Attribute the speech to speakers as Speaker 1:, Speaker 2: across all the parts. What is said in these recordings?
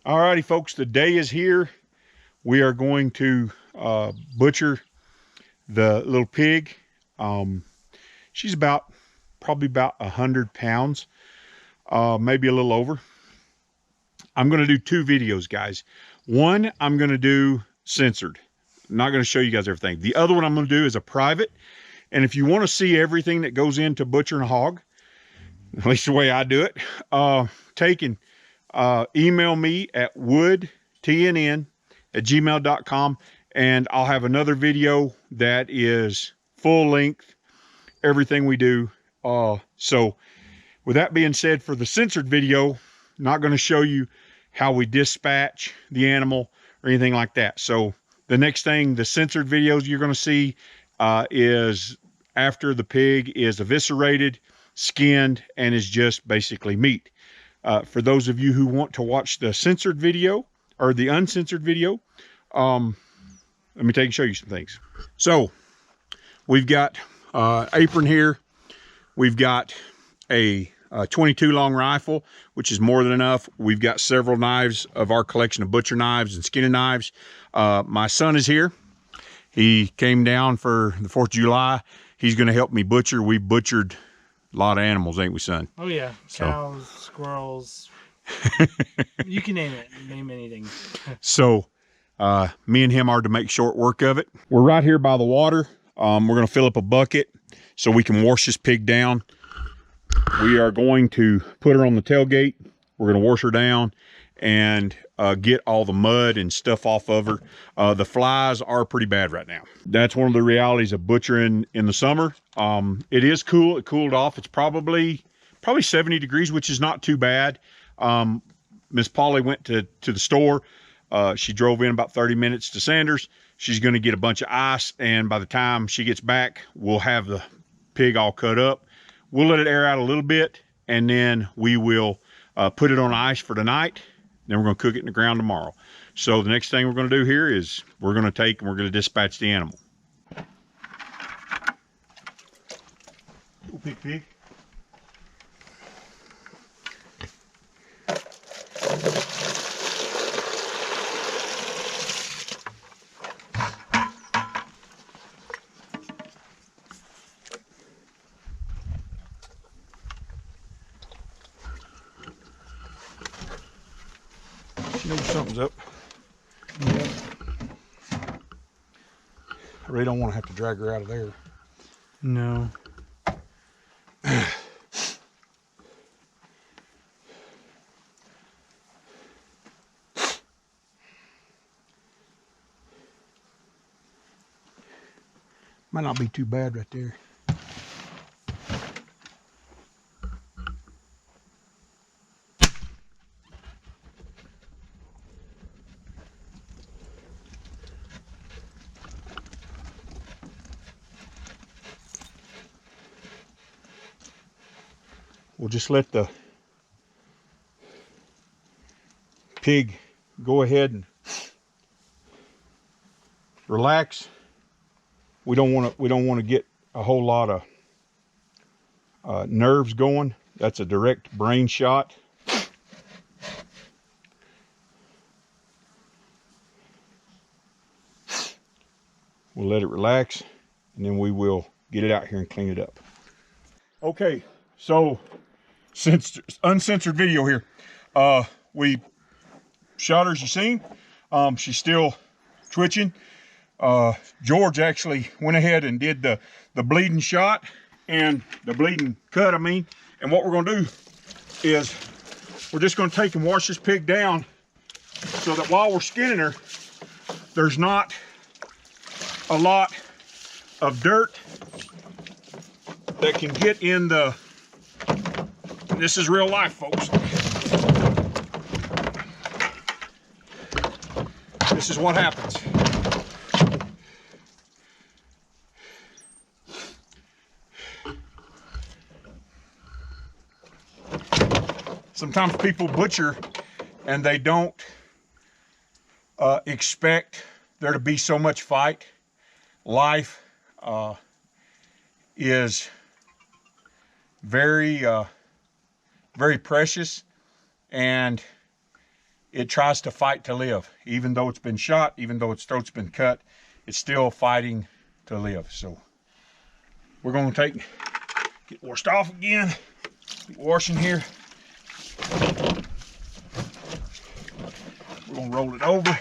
Speaker 1: Alrighty, folks, the day is here. We are going to butcher the little pig. She's probably about 100 pounds, maybe a little over. I'm going to do two videos, guys. One, I'm going to do censored. I'm not going to show you guys everything. The other one I'm going to do is a private. And if you want to see everything that goes into butchering a hog, at least the way I do it, email me at woodtnn@gmail.com, and I'll have another video that is full length, everything we do. So with that being said, for the censored video, not going to show you how we dispatch the animal or anything like that. So the next thing, the censored videos you're going to see is after the pig is eviscerated, skinned, and is just basically meat. For those of you who want to watch the censored video or the uncensored video, let me take and show you some things. So we've got apron here. We've got a 22 long rifle, which is more than enough. We've got several knives of our collection of butcher knives and skinning knives. My son is here. He came down for the 4th of July. He's going to help me butcher. We butchered a lot of animals, ain't we, son?
Speaker 2: Oh yeah, cows, squirrels. You can name it. Name anything.
Speaker 1: So me and him are to make short work of it. We're right here by the water. We're going to fill up a bucket so we can wash this pig down. We are going to put her on the tailgate. We're going to wash her down and get all the mud and stuff off of her. The flies are pretty bad right now. That's one of the realities of butchering in the summer. It is cool. It cooled off. It's probably 70 degrees, which is not too bad. Miss Polly went to the store. She drove in about 30 minutes to Sanders. She's going to get a bunch of ice, and by the time she gets back, we'll have the pig all cut up. We'll let it air out a little bit, and then we will put it on ice for tonight. Then we're going to cook it in the ground tomorrow. So the next thing we're going to do here is we're going to take and we're going to dispatch the animal. Go pig, pig. She knows something's up.
Speaker 2: Yep.
Speaker 1: I really don't want to have to drag her out of there.
Speaker 2: No.
Speaker 1: Might not be too bad right there. We'll just let the pig go ahead and relax. We don't want to get a whole lot of nerves going. That's a direct brain shot. We'll let it relax, and then we will get it out here and clean it up. Okay, so since uncensored video here, we shot her, as you seen. She's still twitching. George actually went ahead and did the bleeding shot and the bleeding cut, and what we're going to do is we're just going to take and wash this pig down so that while we're skinning her, there's not a lot of dirt that can get in the, this is real life, folks. This is what happens. Sometimes people butcher and they don't expect there to be so much fight. Life is very, very precious, and it tries to fight to live. Even though it's been shot, even though its throat's been cut, it's still fighting to live. So we're gonna get washed off again. Keep washing here. We're gonna roll it over,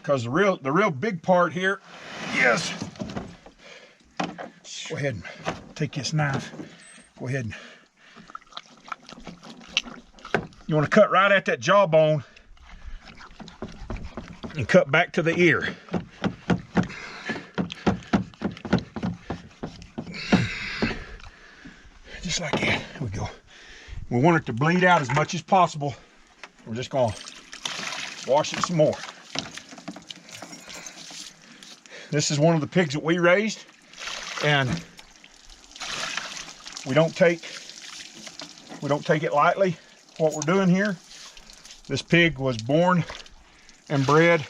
Speaker 1: because the real big part here is, go ahead and take this knife. Go ahead and, you want to cut right at that jawbone and cut back to the ear. Just like that. There we go. We want it to bleed out as much as possible. We're just going to wash it some more. This is one of the pigs that we raised, and we don't take it lightly what we're doing here. This pig was born and bred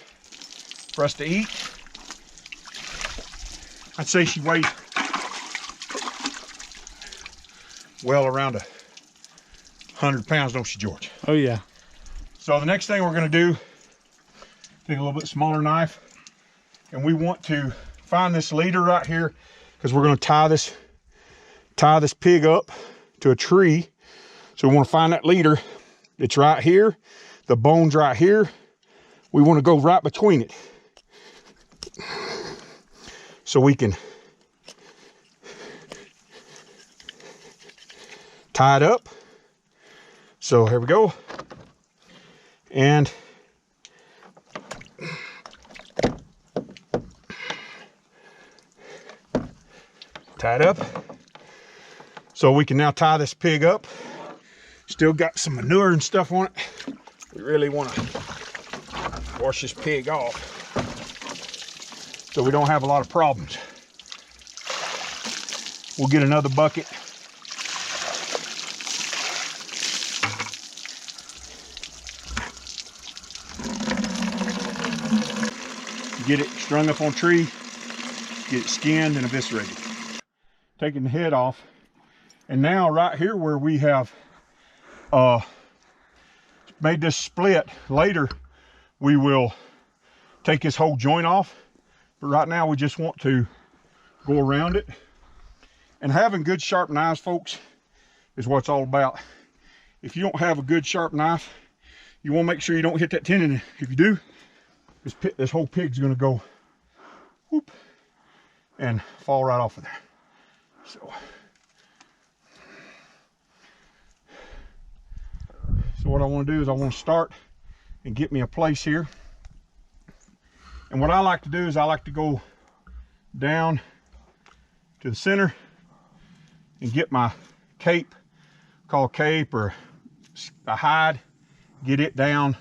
Speaker 1: for us to eat. I'd say she weighed well around 100 pounds, don't you, George?
Speaker 2: Oh yeah.
Speaker 1: So the next thing we're going to do, take a little bit smaller knife, and we want to find this leader right here, because we're going to tie this pig up to a tree. So we want to find that leader. It's right here. The bone's right here. We want to go right between it, so we can tie it up. So here we go. And tie it up. So we can now tie this pig up. Still got some manure and stuff on it. We really want to wash this pig off so we don't have a lot of problems. We'll get another bucket. Get it strung up on a tree, get it skinned and eviscerated. Taking the head off. And now right here where we have made this split, later we will take this whole joint off. But right now we just want to go around it. And having good sharp knives, folks, is what it's all about. If you don't have a good sharp knife, you want to make sure you don't hit that tendon. If you do, this whole pig's going to go whoop and fall right off of there. So what I want to do is I want to start and get me a place here. And what I like to do is I like to go down to the center and get my cape, called cape or a hide, get it down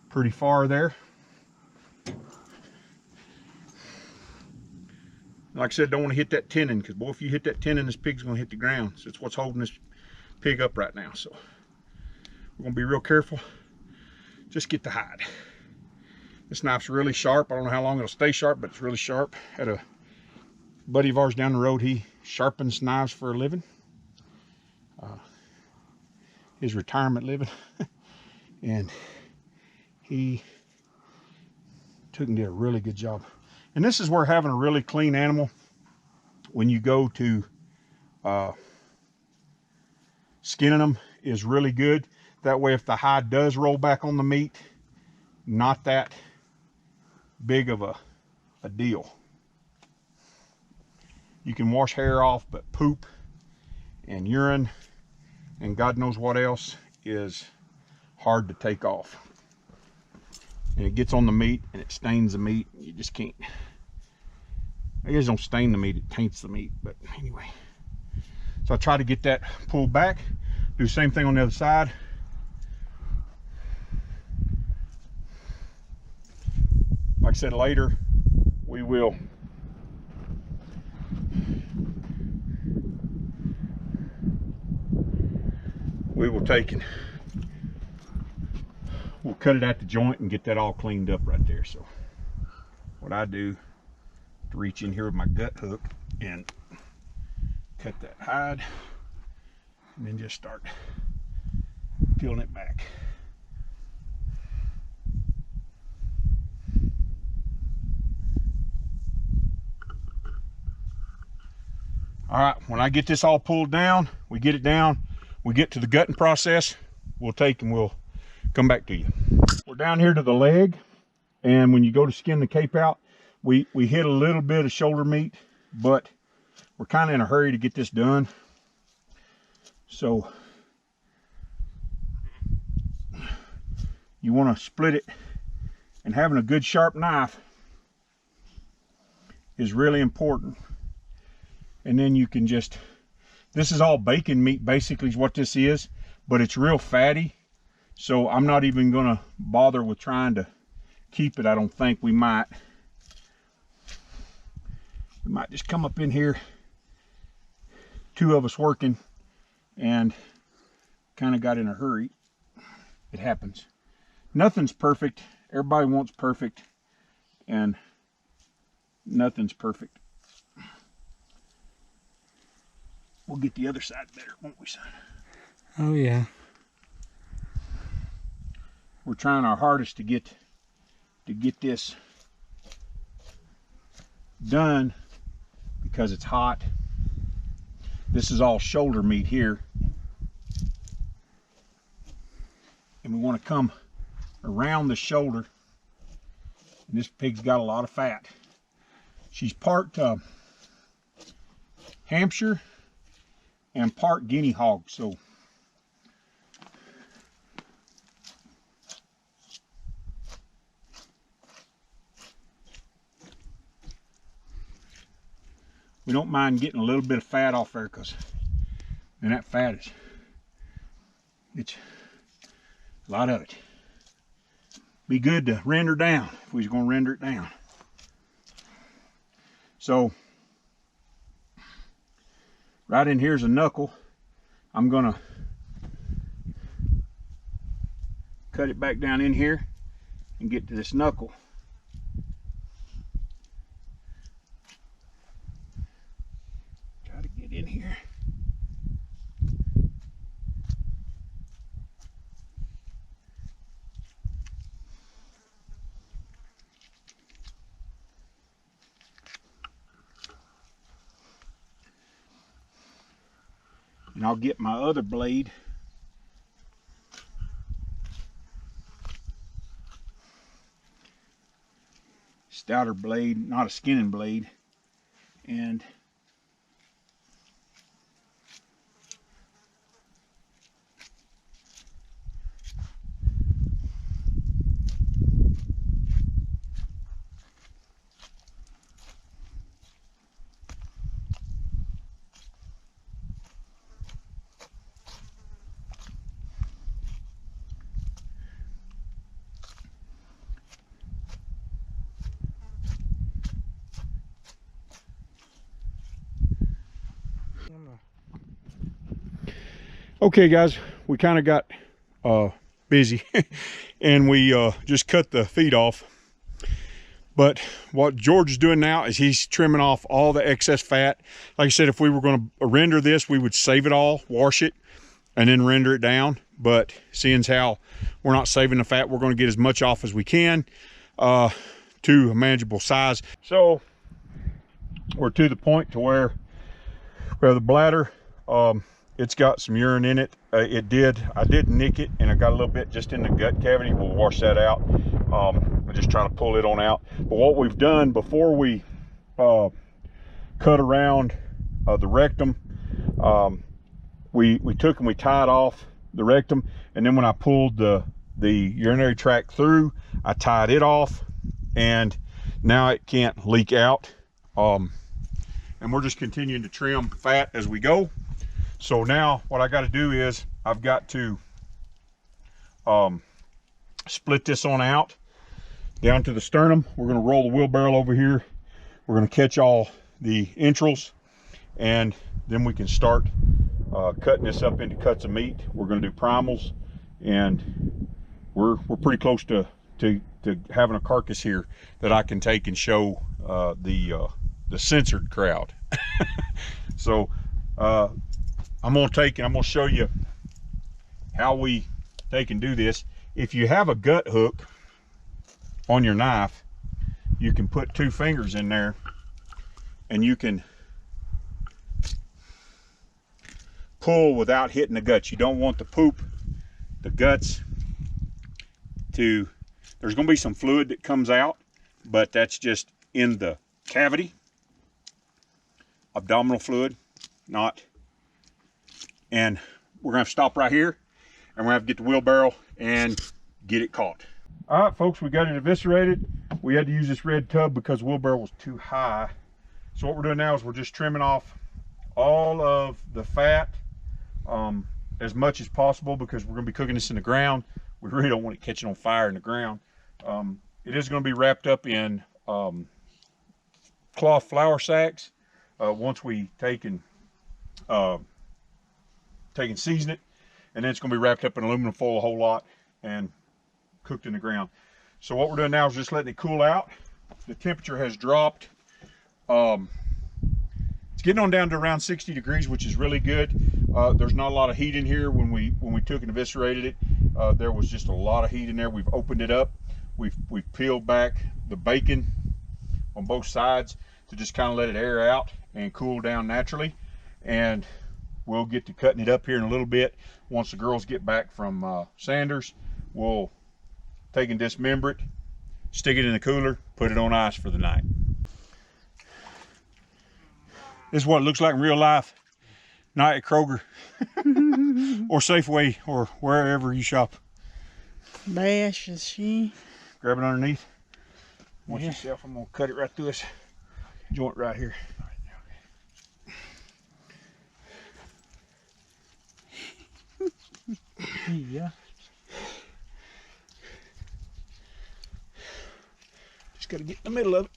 Speaker 1: pretty far there. Like I said, don't want to hit that tendon, because boy, if you hit that tendon, this pig's going to hit the ground. So it's what's holding this pig up right now. So we're going to be real careful. Just get the hide. This knife's really sharp. I don't know how long it'll stay sharp, but it's really sharp. Had a buddy of ours down the road, he sharpens knives for a living. His retirement living. And he took and did a really good job. And this is where having a really clean animal, when you go to skinning them, is really good. That way, if the hide does roll back on the meat, not that big of a deal. You can wash hair off, but poop and urine and God knows what else is hard to take off. And it gets on the meat and it stains the meat. You just can't. I guess don't stain the meat, it taints the meat. But anyway, so I try to get that pulled back. Do the same thing on the other side. Like I said, later we will take and we'll cut it at the joint and get that all cleaned up right there. So what I do to reach in here with my gut hook and cut that hide, and then just start peeling it back. All right, when I get this all pulled down, we get it down, we get to the gutting process, we'll take and we'll come back to you. We're down here to the leg, and when you go to skin the cape out, we hit a little bit of shoulder meat, but we're kind of in a hurry to get this done. So you want to split it, and having a good sharp knife is really important. And then you can just, this is all bacon meat basically is what this is, but it's real fatty. So I'm not even gonna bother with trying to keep it. I don't think. We might just come up in here, two of us working, and kind of got in a hurry. It happens. Nothing's perfect. Everybody wants perfect, and nothing's perfect. We'll get the other side better, won't we, son?
Speaker 2: Oh yeah.
Speaker 1: We're trying our hardest to get this done because it's hot. This is all shoulder meat here, and we want to come around the shoulder. And this pig's got a lot of fat. She's part Hampshire and part guinea hog, so we don't mind getting a little bit of fat off there, because then that fat is, it's a lot of it. Be good to render down if we was going to render it down. So right in here's a knuckle. I'm gonna cut it back down in here and get to this knuckle. Try to get in here. And I'll get my other blade. Stouter blade, not a skinning blade. And okay guys, we kind of got busy and we just cut the feet off. But what George is doing now is he's trimming off all the excess fat. Like I said, if we were going to render this, we would save it all, wash it, and then render it down. But seeing as how we're not saving the fat, we're going to get as much off as we can to a manageable size. So we're to the point to where the bladder, it's got some urine in it. I did nick it, and I got a little bit just in the gut cavity. We'll wash that out. I'm just trying to pull it on out. But what we've done before we cut around the rectum, we took and we tied off the rectum, and then when I pulled the urinary tract through, I tied it off, and now it can't leak out. And we're just continuing to trim fat as we go. So now what I got to do is I've got to split this on out down to the sternum. We're going to roll the wheelbarrow over here. We're going to catch all the entrails, and then we can start cutting this up into cuts of meat. We're going to do primals, and we're pretty close to having a carcass here that I can take and show the censored crowd. So I'm going to take and I'm going to show you how we take and do this. If you have a gut hook on your knife, you can put 2 fingers in there and you can pull without hitting the guts. You don't want the guts to, there's going to be some fluid that comes out, but that's just in the cavity, abdominal fluid, not. And we're going to stop right here, and we're going to have to get the wheelbarrow and get it caught. All right, folks, we got it eviscerated. We had to use this red tub because the wheelbarrow was too high. So what we're doing now is we're just trimming off all of the fat as much as possible, because we're going to be cooking this in the ground. We really don't want it catching on fire in the ground. It is going to be wrapped up in cloth flour sacks once we take and season it, and then it's going to be wrapped up in aluminum foil a whole lot and cooked in the ground. So what we're doing now is just letting it cool out. The temperature has dropped. It's getting on down to around 60 degrees, which is really good. There's not a lot of heat in here. When we took and eviscerated it, there was just a lot of heat in there. We've opened it up. We've peeled back the bacon on both sides to just kind of let it air out and cool down naturally. And we'll get to cutting it up here in a little bit. Once the girls get back from Sanders, we'll take and dismember it, stick it in the cooler, put it on ice for the night. This is what it looks like in real life, not at Kroger or Safeway or wherever you shop.
Speaker 3: Bash is she.
Speaker 1: Grab it underneath. Watch yourself. I'm gonna cut it right through this joint right here.
Speaker 2: Yeah.
Speaker 1: Just gotta get in the middle of it.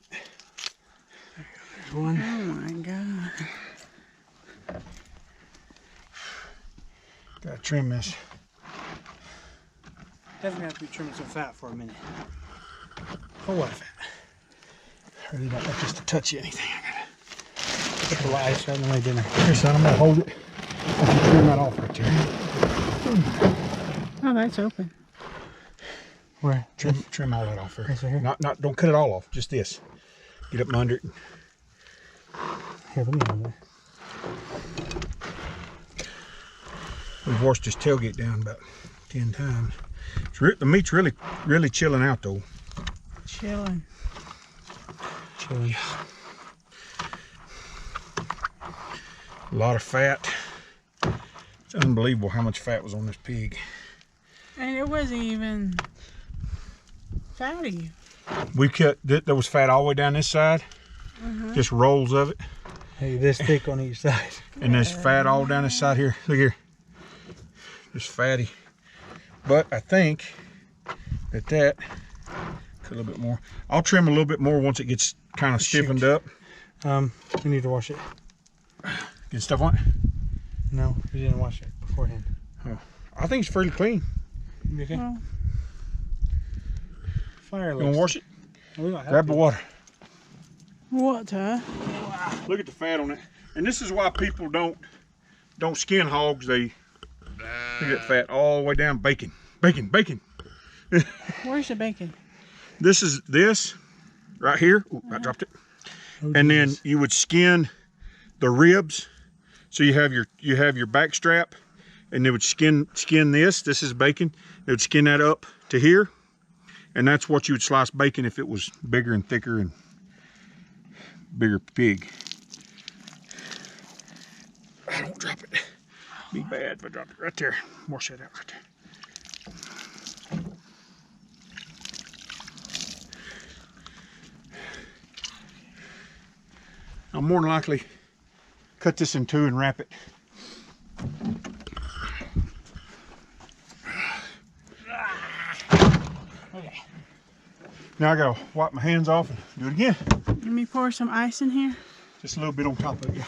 Speaker 3: Oh my God.
Speaker 1: Gotta trim this.
Speaker 2: Definitely have to be trimming some fat for a minute. Oh, what fat?
Speaker 1: I really don't want this to touch anything. I gotta
Speaker 2: Put the ice right in the way dinner.
Speaker 1: Here, son, I'm gonna hold it. I can trim that off right there.
Speaker 3: Oh, that's open.
Speaker 2: Where?
Speaker 1: Trim all that off there.
Speaker 2: This right here?
Speaker 1: Not, don't cut it all off. Just this. Get up under it.
Speaker 2: Here, let me hold it.
Speaker 1: We've washed this tailgate down about 10 times. The meat's really chilling out though.
Speaker 3: Chilling.
Speaker 2: Chilling.
Speaker 1: A lot of fat. It's unbelievable how much fat was on this pig.
Speaker 3: And it wasn't even fatty.
Speaker 1: We cut, there was fat all the way down this side. Just rolls of it.
Speaker 2: Hey, this thick on each side.
Speaker 1: And there's fat all down this side here. Look here. Just fatty. But I think that cut a little bit more. I'll trim a little bit more once it gets kind of stiffened up.
Speaker 2: We need to wash it.
Speaker 1: Get stuff on it?
Speaker 2: No, we didn't wash it beforehand.
Speaker 1: Oh, I think it's fairly clean.
Speaker 2: You okay?
Speaker 3: Well,
Speaker 2: Fire.
Speaker 1: You want to wash it?
Speaker 2: We don't have
Speaker 1: Grab
Speaker 2: to.
Speaker 1: the water.
Speaker 3: what, huh?
Speaker 1: Look at the fat on it. And this is why people don't skin hogs. They look at that fat all the way down. Bacon.
Speaker 3: Where's the bacon?
Speaker 1: This right here. Ooh, I dropped it. And then you would skin the ribs. So you have your back strap, and they would skin this. This is bacon. They would skin that up to here, and that's what you would slice bacon if it was bigger and thicker and bigger pig. I don't drop it. Be bad if I drop it right there. Wash that out right there. I'll more than likely cut this in two and wrap it.
Speaker 3: Okay.
Speaker 1: Now I gotta wipe my hands off and do it again.
Speaker 3: Let me pour some ice in here.
Speaker 1: Just a little bit on top of it. Yeah.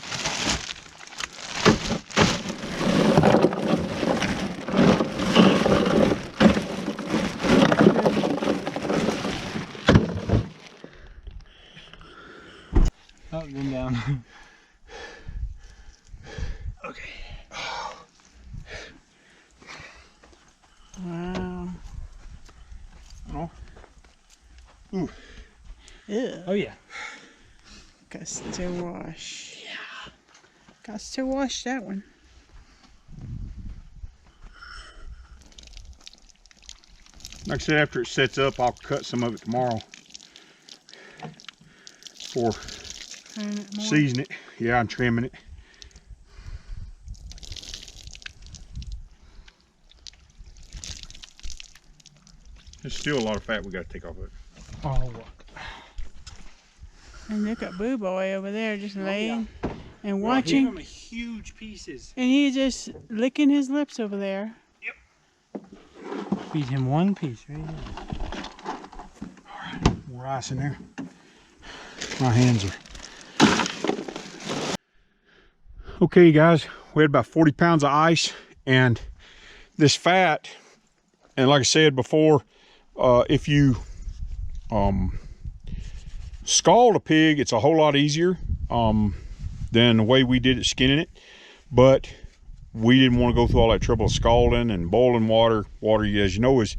Speaker 2: Oh, going down.
Speaker 1: Okay.
Speaker 3: Wow.
Speaker 1: Ooh.
Speaker 3: Ew.
Speaker 2: Oh yeah.
Speaker 3: Got to wash. Yeah. Got to wash that one.
Speaker 1: Like I said, after it sets up, I'll cut some of it tomorrow for season it. Yeah, I'm trimming it. There's still a lot of fat we got to take off of it.
Speaker 2: Oh look.
Speaker 3: And look at Boo Boy over there just laying and
Speaker 2: Give
Speaker 3: watching.
Speaker 2: him huge pieces.
Speaker 3: And he's just licking his lips over there.
Speaker 2: Feed him one piece right here.
Speaker 1: Alright, more ice in there. My hands are. Okay, guys, we had about 40 pounds of ice, and this fat, and like I said before, if you scald a pig, it's a whole lot easier than the way we did it skinning it, but we didn't want to go through all that trouble of scalding and boiling water. Water, as you know, is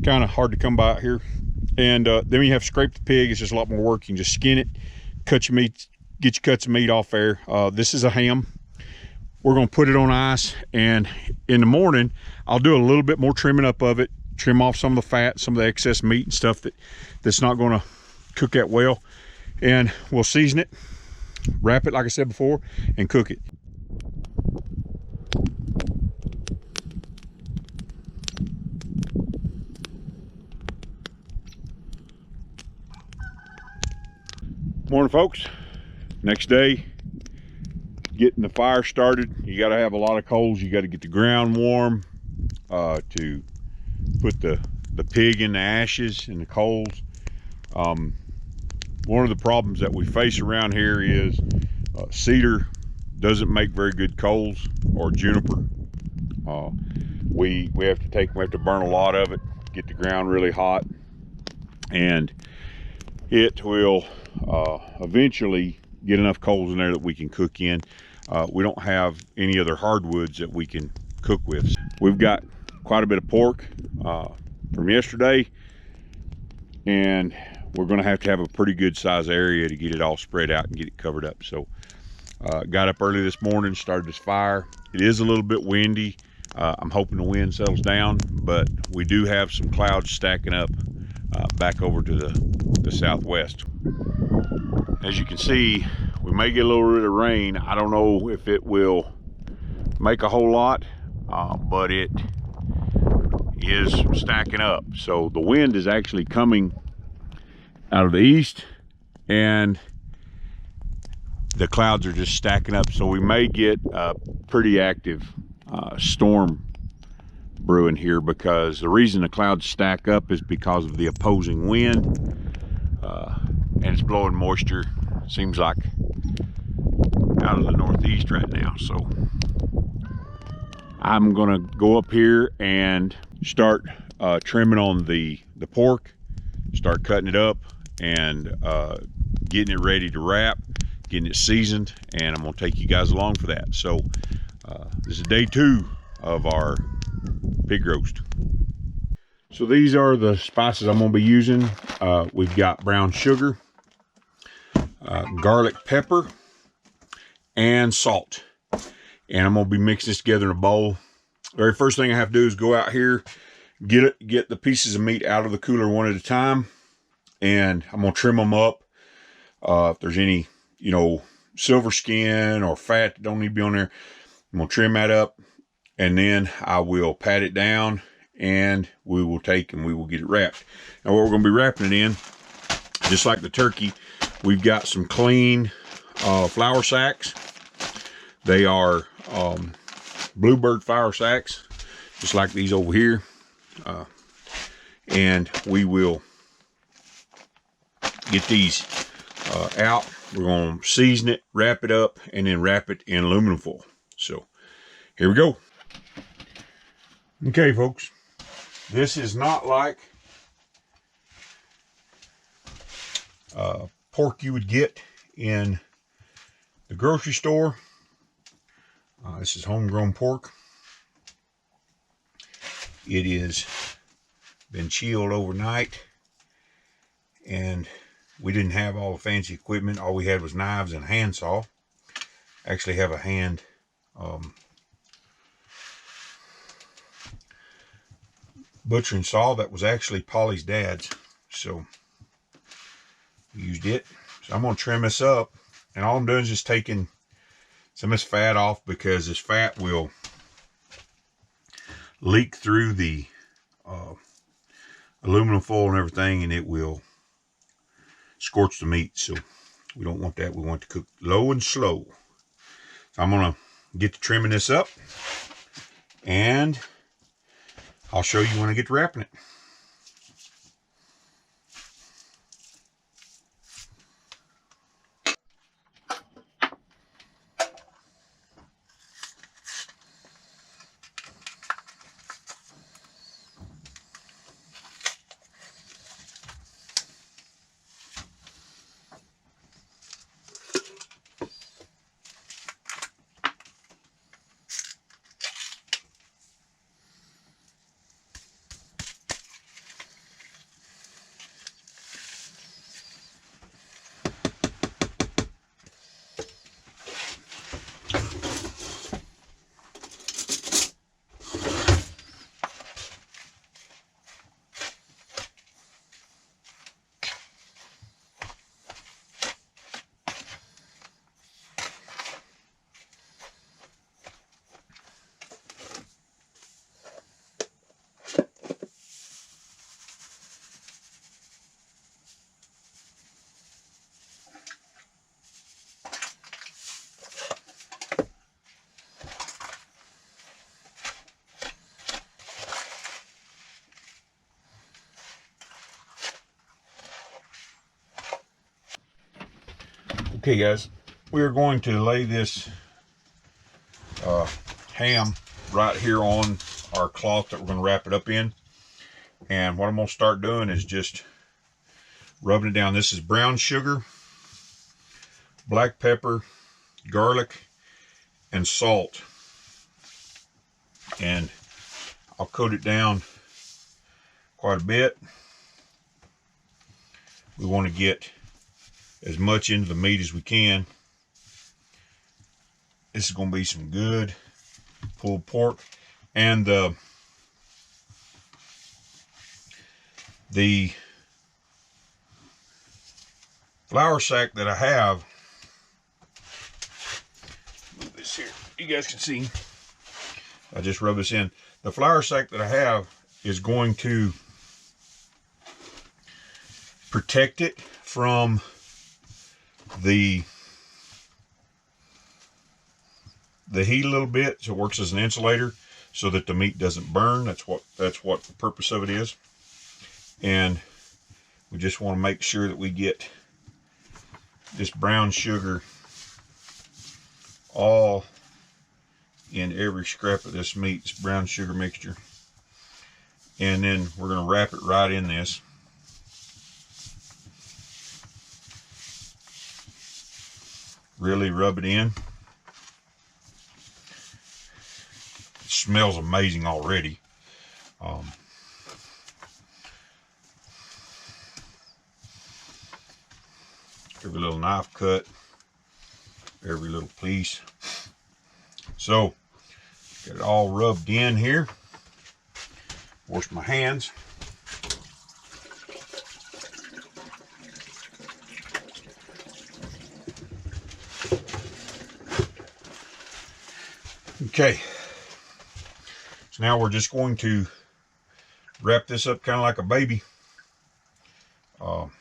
Speaker 1: kind of hard to come by out here. And then when you have to scrape the pig, it's just a lot more work. You can just skin it, cut your meat, get your cuts of meat off there. This is a ham. We're going to put it on ice, and in the morning, I'll do a little bit more trimming up of it, trim off some of the fat, some of the excess meat and stuff that's not going to cook that well. And we'll season it, wrap it like I said before, and cook it. Morning, folks. Next day, getting the fire started. You got to have a lot of coals. You got to get the ground warm to put the pig in the ashes and the coals. One of the problems that we face around here is cedar doesn't make very good coals, or juniper. We have to burn a lot of it, get the ground really hot, and it will eventually get enough coals in there that we can cook in. We don't have any other hardwoods that we can cook with. We've got quite a bit of pork from yesterday, and we're going to have a pretty good size area to get it all spread out and get it covered up. So got up early this morning, started this fire. It is a little bit windy. I'm hoping the wind settles down, but we do have some clouds stacking up back over to the southwest. As you can see, we may get a little bit of rain. I don't know if it will make a whole lot, but it is stacking up. So the wind is actually coming out of the east, and the clouds are just stacking up. So we may get a pretty active storm brewing here, because the reason the clouds stack up is because of the opposing wind, and it's blowing moisture, seems like, out of the northeast right now. So I'm gonna go up here and start trimming on the pork, start cutting it up, and getting it ready to wrap, getting it seasoned, and I'm gonna take you guys along for that. So this is day 2 of our pig roast. So these are the spices I'm gonna be using. We've got brown sugar, garlic pepper, and salt. And I'm gonna be mixing this together in a bowl. Very first thing I have to do is go out here, get the pieces of meat out of the cooler one at a time, and I'm gonna trim them up. If there's any, silver skin or fat that don't need to be on there, I'm gonna trim that up, and then I will pat it down, and we will get it wrapped. Now what we're gonna be wrapping it in, just like the turkey, we've got some clean flour sacks. They are bluebird flour sacks, just like these over here. And we will get these out. We're going to season it, wrap it up, and then wrap it in aluminum foil. So here we go. Okay, folks, this is not like pork you would get in the grocery store. This is homegrown pork. It is been chilled overnight, and we didn't have all the fancy equipment. All we had was knives and a handsaw. Actually have a hand butchering saw that was actually Polly's dad's, so we used it. So I'm going to trim this up, and all I'm doing is just taking some of this fat off, because this fat will leak through the aluminum foil and everything, and it will scorch the meat. So we don't want that. We want to cook low and slow. So I'm going to get to trimming this up, and I'll show you when I get to wrapping it. Okay guys, we are going to lay this ham right here on our cloth that we're going to wrap it up in. And what I'm going to start doing is just rubbing it down. This is brown sugar, black pepper, garlic, and salt. And I'll coat it down quite a bit. We want to get as much into the meat as we can. This is going to be some good pulled pork. And the flour sack that I have, move this here, you guys can see, I just rub this in. The flour sack that I have is going to protect it from the heat a little bit, so it works as an insulator so that the meat doesn't burn. That's what the purpose of it is. And we just want to make sure that we get this brown sugar all in every scrap of this meat, this brown sugar mixture. And then we're going to wrap it right in this. Really rub it in. It smells amazing already. Every little knife cut, every little piece. So, get it all rubbed in here. Wash my hands. Okay, so now we're just going to wrap this up kind of like a baby. And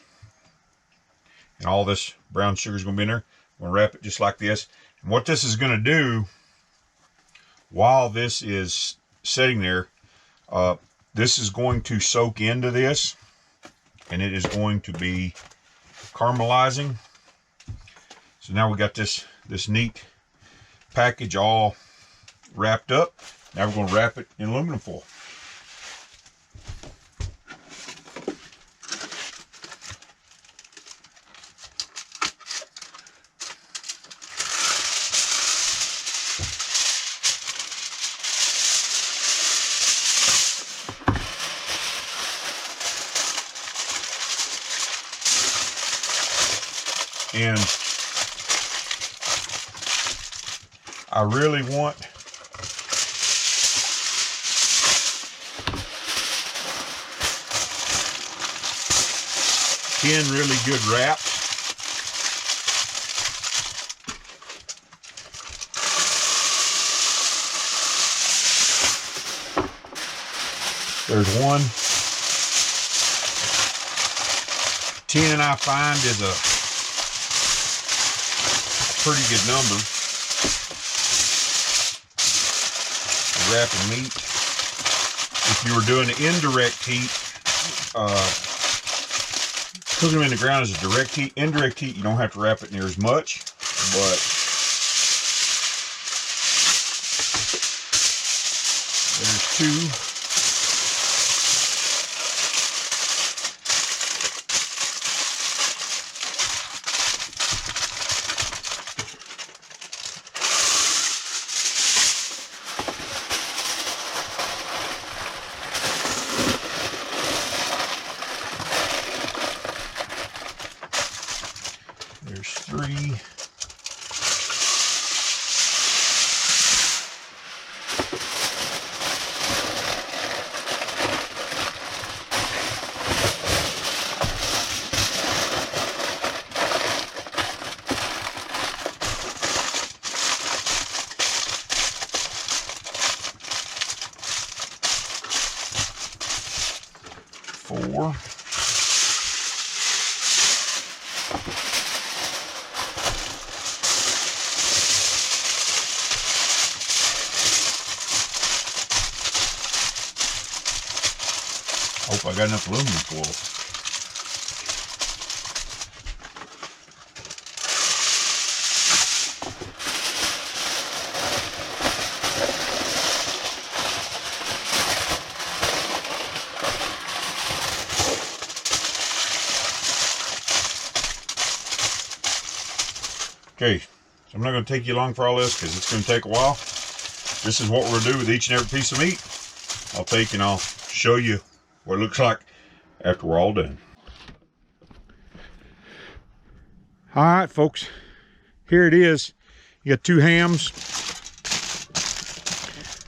Speaker 1: all this brown sugar is going to be in there. I'm going to wrap it just like this. And what this is going to do while this is sitting there, this is going to soak into this, and it is going to be caramelizing. So now we got this neat package all wrapped up. Now we're going to wrap it in aluminum foil. And I really want really good wraps. There's one. 10 I find is a pretty good number. Wrapping meat. If you were doing an indirect heat, cooking them in the ground is a direct heat. Indirect heat, you don't have to wrap it near as much, but there's two. There's three. Four. Hope I got enough aluminum foil. Okay, so I'm not going to take you long for all this because it's going to take a while. This is what we're going to do with each and every piece of meat. I'll take and I'll show you what it looks like after we're all done. All right, folks, here it is. You got two hams.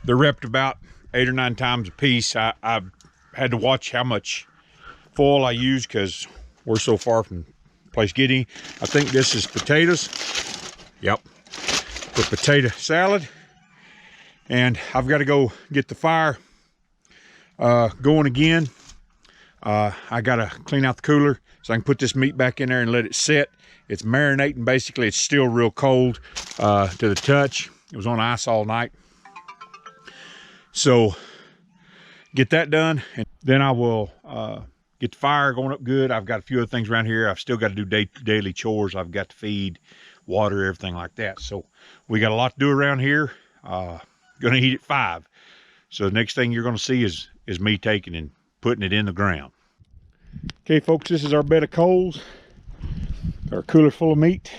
Speaker 1: They're wrapped about 8 or 9 times a piece. I've had to watch how much foil I use because we're so far from place getting. I think this is potatoes. Yep, the potato salad. And I've got to go get the fire going again. I gotta clean out the cooler so I can put this meat back in there and let it sit. It's marinating. Basically, it's still real cold to the touch. It was on ice all night. So get that done, and then I will get the fire going up good. I've got a few other things around here. I've still got to do daily chores. I've got to feed, water, everything like that. So we got a lot to do around here. Gonna eat at 5. So the next thing you're gonna see is me taking and putting it in the ground. Okay, folks, this is our bed of coals. Our cooler full of meat.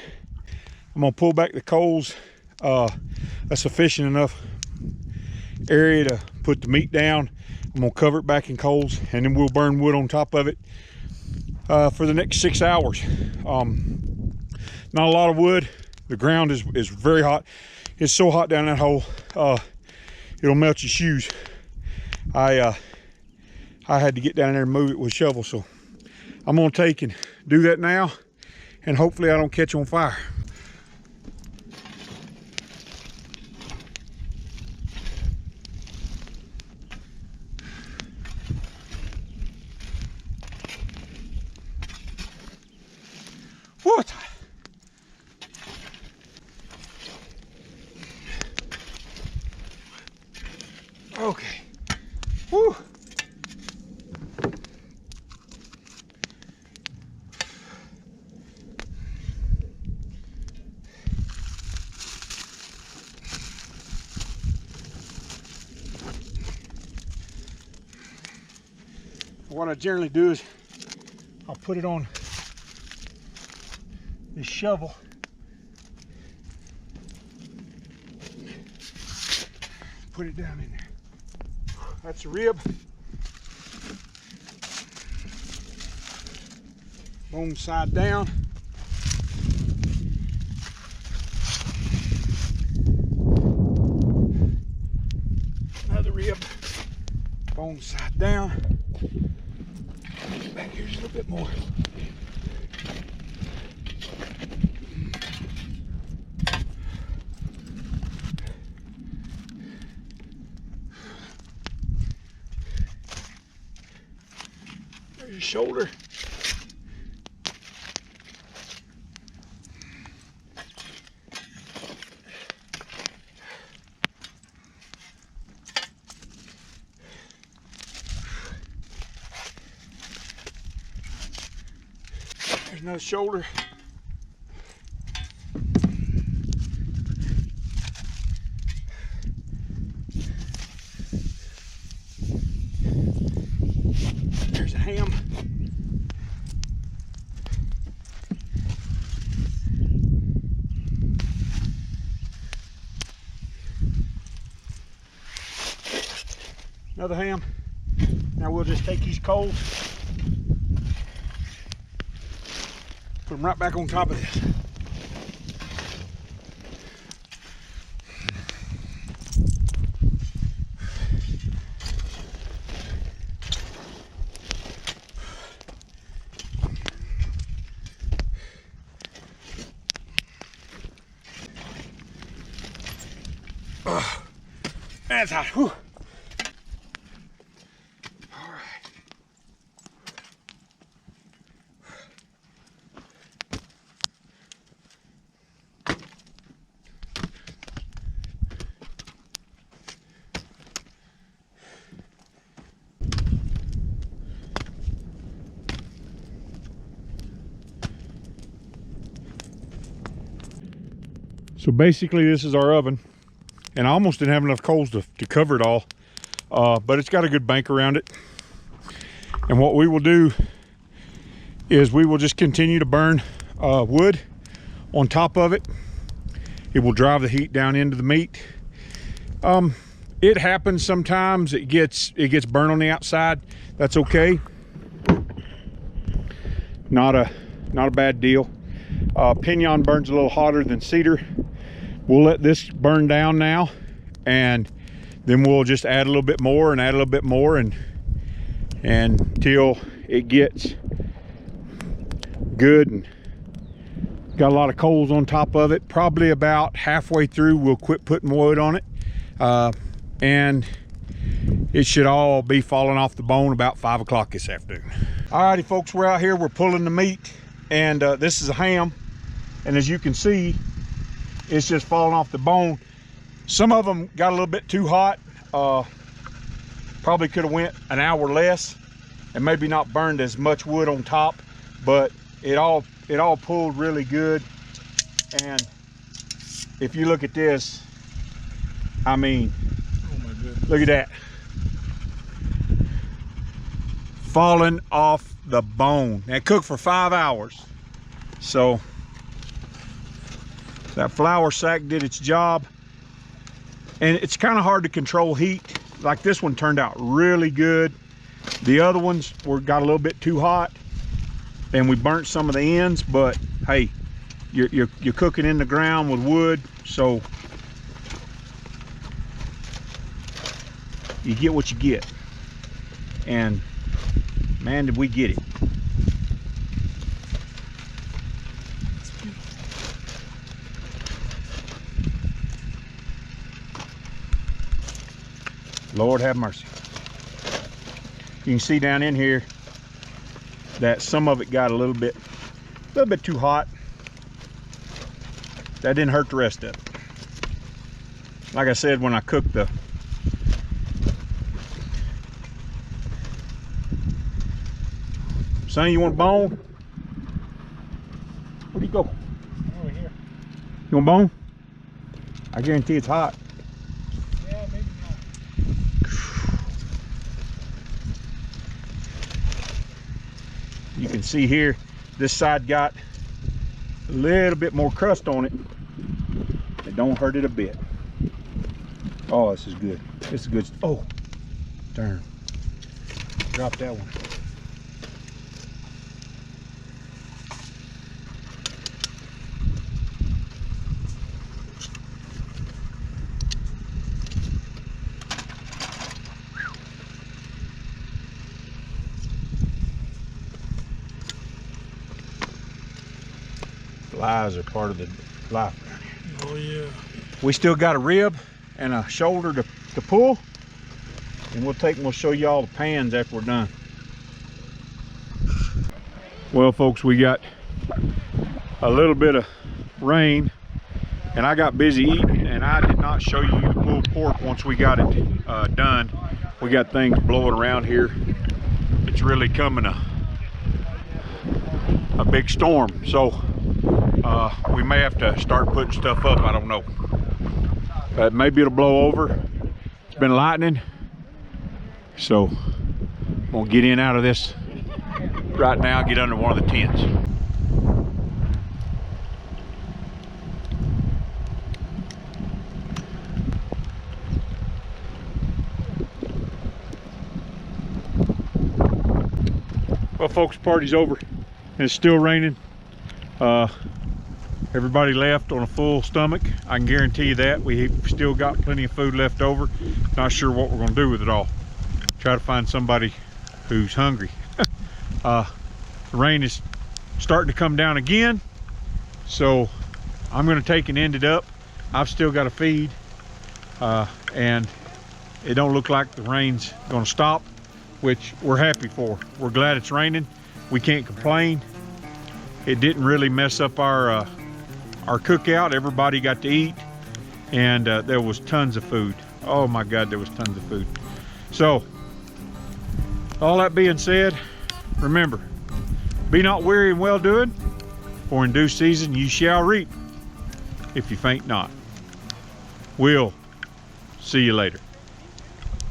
Speaker 1: I'm gonna pull back the coals. That's sufficient enough area to put the meat down. I'm gonna cover it back in coals, and then we'll burn wood on top of it for the next 6 hours. Not a lot of wood. The ground is very hot. It's so hot down that hole, it'll melt your shoes. I had to get down there and move it with a shovel, so I'm gonna take and do that now, and hopefully I don't catch on fire. What? Okay. Woo. What I generally do is I'll put it on this shovel. Put it down in there. That's a rib. Bone side down. wrong side down. Back here's a little bit more. There's your shoulder. There's another shoulder. There's a ham. Another ham. Now we'll just take these coals, put them right back on top of this. That's hot. Whew. All right. So basically this is our oven, and I almost didn't have enough coals to cover it all, but it's got a good bank around it. And what we will do is we will just continue to burn wood on top of it. It will drive the heat down into the meat. It happens sometimes, it gets burnt on the outside. That's okay. Not a bad deal. Pinon burns a little hotter than cedar. We'll let this burn down now, and then we'll just add a little bit more and add a little bit more, and until it gets good and got a lot of coals on top of it. Probably about halfway through we'll quit putting wood on it, and it should all be falling off the bone about 5 o'clock this afternoon. Alrighty folks, we're out here, we're pulling the meat, and this is a ham, and as you can see, it's just falling off the bone. Some of them got a little bit too hot. Probably could have went an hour less and maybe not burned as much wood on top, but it all pulled really good. And if you look at this, I mean, oh my goodness, look at that. Falling off the bone. That cooked for 5 hours. So that flour sack did its job, and it's kind of hard to control heat. Like this one turned out really good. The other ones got a little bit too hot, and we burnt some of the ends, but hey, you're cooking in the ground with wood, so you get what you get. And man, did we get it. Lord have mercy. You can see down in here that some of it got a little bit too hot. That didn't hurt the rest of it. Like I said, when I cooked the Sonny, you want a bone? Where'd he go?
Speaker 2: Over here.
Speaker 1: You want a bone? I guarantee it's hot.
Speaker 2: Yeah, maybe not.
Speaker 1: You can see here, this side got a little bit more crust on it. It don't hurt it a bit. Oh, this is good. This is good. Oh, darn. Drop that one. Flies are part of the life.
Speaker 2: Oh yeah.
Speaker 1: We still got a rib and a shoulder to pull, and we'll show you all the pans after we're done. Well folks, we got a little bit of rain and I got busy eating, and I did not show you the pulled pork once we got it done. We got things blowing around here. It's really coming a big storm, so we may have to start putting stuff up. I don't know, but maybe it'll blow over. It's been lightning, so I'm gonna get in and out of this right now, get under one of the tents. Well folks, party's over and it's still raining. Everybody left on a full stomach. I can guarantee you that. We've still got plenty of food left over. Not sure what we're gonna do with it all. Try to find somebody who's hungry. The rain is starting to come down again, so I'm gonna take and end it up. I've still got to feed, and it don't look like the rain's gonna stop, which we're happy for. We're glad it's raining. We can't complain. It didn't really mess up our cookout. Everybody got to eat, and there was tons of food. Oh my God, there was tons of food. So, all that being said, remember, be not weary in well doing, for in due season you shall reap, if you faint not. We'll see you later.